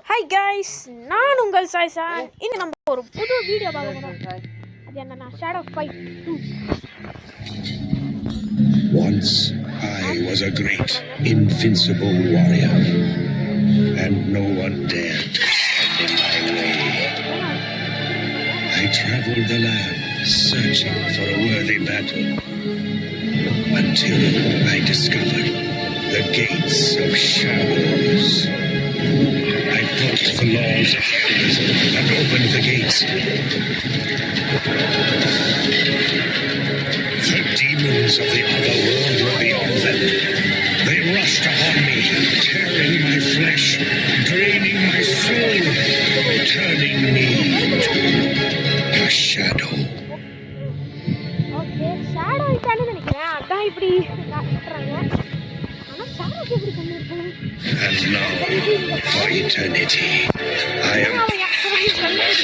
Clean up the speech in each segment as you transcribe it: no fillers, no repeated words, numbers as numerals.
Hi guys, நான் உங்கள் சாய்சான். இன்னைக்கு நம்ம ஒரு புது வீடியோ பார்க்க போறோம். அது என்னன்னா shadow fight 2. Once I was a great, invincible warrior, and no one dared to stand in my way. I traveled the land, searching for a worthy battle, until I discovered the gates of shadows. I broke the laws of the elders and opened the gates. The demons of the other world were beyond them. They rushed upon me, tearing my flesh, draining my soul, turning me into a shadow. Okay, shadow இதானே நினைக்கிறேன். அதான் இப்படி காட்டுறாங்க. ஆனா ஷேடோக்கு எப்படி பண்ணிருக்காங்க? And now, for eternity, I am to walk the world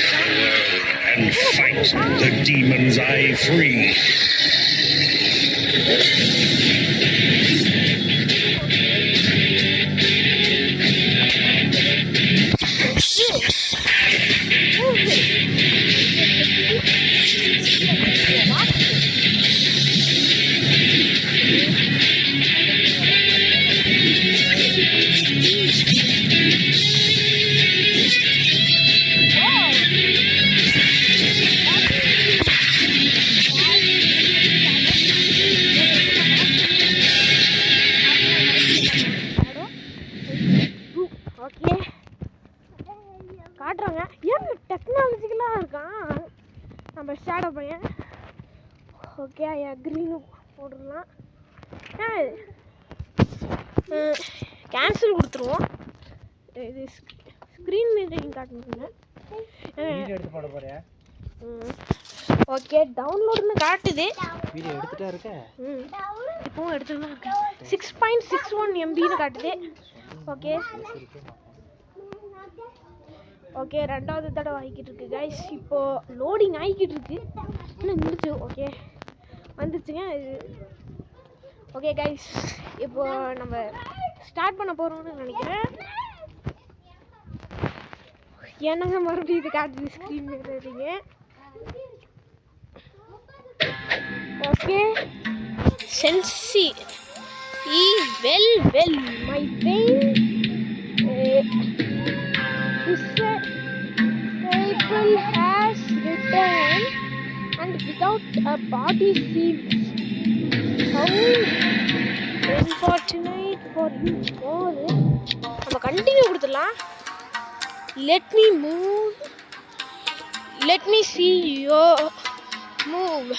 and fight the demons I free. காட்டுறாங்க. ஏன் டெக்னாலஜிக்கலாக இருக்கான் நம்ம ஷேடோ பையன். ஓகே, க்ரீனு போட்டுடலாம். கேன்சல் கொடுத்துருவோம். இது ஸ்க்ரீன் மீட்டிங் காட்டணுங்க. எடுத்து போட போறியா? ஓகே, டவுன்லோடுன்னு காட்டுது. வீடியோ எடுத்துட்டா இருக்க? இப்போவும் எடுத்துட்டு தான் இருக்கேன். 6.61 MBன்னு காட்டுது. ஓகே ஓகே, ரெண்டாவது தடவை ஆகிக்கிட்டு இருக்கு கைஸ். இப்போது லோடிங் ஆகிக்கிட்டு இருக்கு. இன்னும் நின்றுச்சு. ஓகே, வந்துச்சுங்க இது. ஓகே கைஸ், இப்போ நம்ம ஸ்டார்ட் பண்ண போகிறோம்னு நினைக்கிறேன். என்னங்க மறுபடியும் இது காட்டுது ஸ்க்ரீன் எழுதுறீங்க. Okay, sensei well my pain April has returned and without a body seems how unfortunate for him. நம்ம கண்டினியூ கொடுத்துடலாம். let me see your move,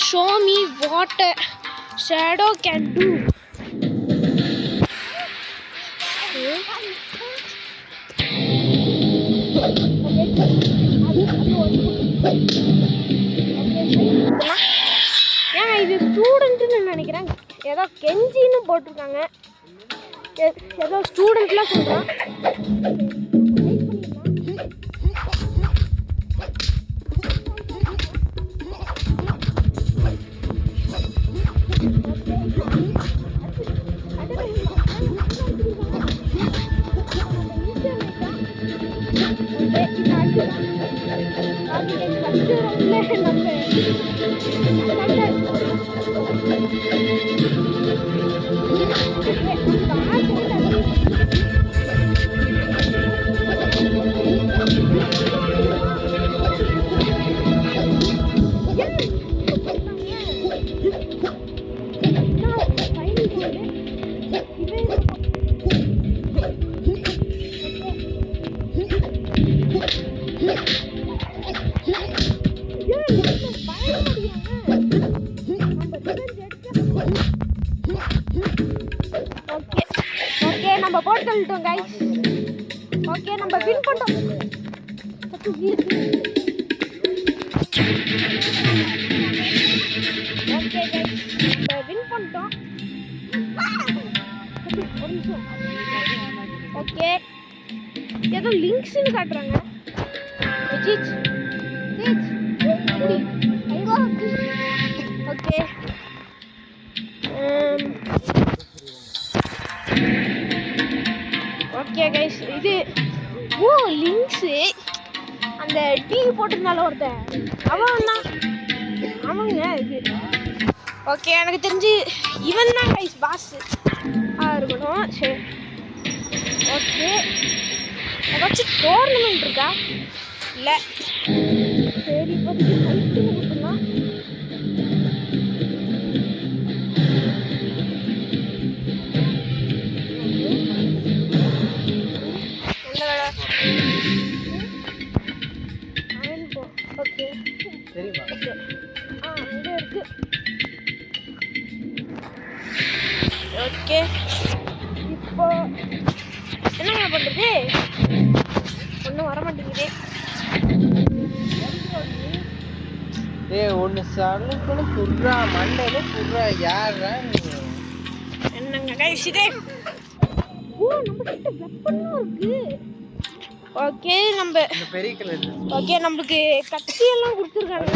show me what a shadow can do. ஏங்க இது ஸ்டூடெண்ட்னு நினைக்கிறேன். ஏதோ கெஞ்சின்னு போட்டிருக்காங்க. ஏதோ ஸ்டூடெண்ட்லாம் சொல்கிறான். ஓகே, நம்ம போட்டு தள்ளிட்டோம் கைஸ். ஓகே, நம்ம வின் பண்ணிட்டோம். ஓகே கைஸ், நம்ம வின் பண்ணிட்டோம். ஒரு நிமிஷம். ஓகே, ஏதோ லிங்க்ஸ்னு காட்டுறாங்க. ஓகே, ஓகே கைஸ் இது ஓ லிங்க்ஸு அந்த டிவி போட்டிருந்தால ஒருத்தன் அவன் தான் அவங்க இது ஓகே எனக்கு தெரிஞ்சு இவன் தான் கைஸ் பாஸ் இருக்கணும் சரி ஓகே ஏதாச்சும் டோர்னமெண்ட் இருக்கா இல்லை சரி இப்போதைக்கு ஃபைட்டிங் கொடுத்துடலாம் ஓகே சரிம்மா ஓகே இங்கே இருக்கு ஓகே இப்போ என்னங்க பண்ணுறது ஒன்றும் வர மாட்டேங்குது ஒன்று சலுக்குன்னு புர்றா மண்டையில புர்றா யாரா என்னங்க கைஸ் இதே ஓ நம்ம கிட்ட வெப்பனும் இருக்கு ஓகே நம்ம இந்த பெரிய கலர் ஓகே நம்மளுக்கு கத்தி எல்லாம் கொடுத்துருக்காங்க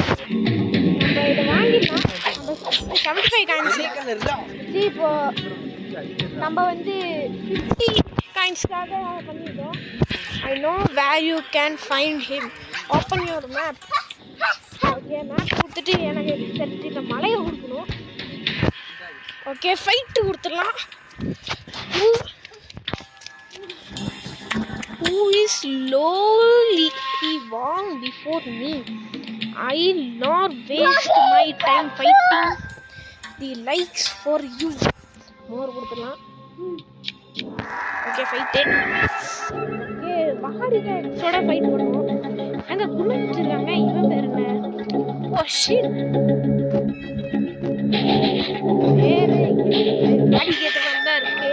நம்ம இதை வாங்கிடலாம் நம்ம 75 காயின்ஸ் கலர் தான் இப்போ நம்ம வந்து 50 காயின்ஸ்க்காக பண்ணியிருக்கோம் I know where you can find him open your map okay map கொடுத்துட்டு எனக்கு தெரிஞ்சு இந்த மலையை கொடுக்கணும் ஓகே ஃபைட்டு கொடுத்துடலாம் Who is slowly evolving before me? I'll not waste my time fighting the likes for you. More கொடுத்துடலாம் okay fight okay Pahari கைஸோட fight பண்ணுவோம் அங்கே குளிச்சிருக்காங்க இவன் பேர் என்ன ஓ ஷிட் வேறு பாடிக்கு ஏற்ற மாதிரி தான் இருக்கு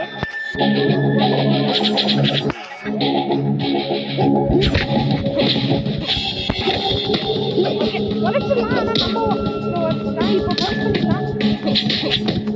ஓகே உழைச்சிடலாம் ஆனால் நம்ம இப்போ பண்ணிக்கலாம்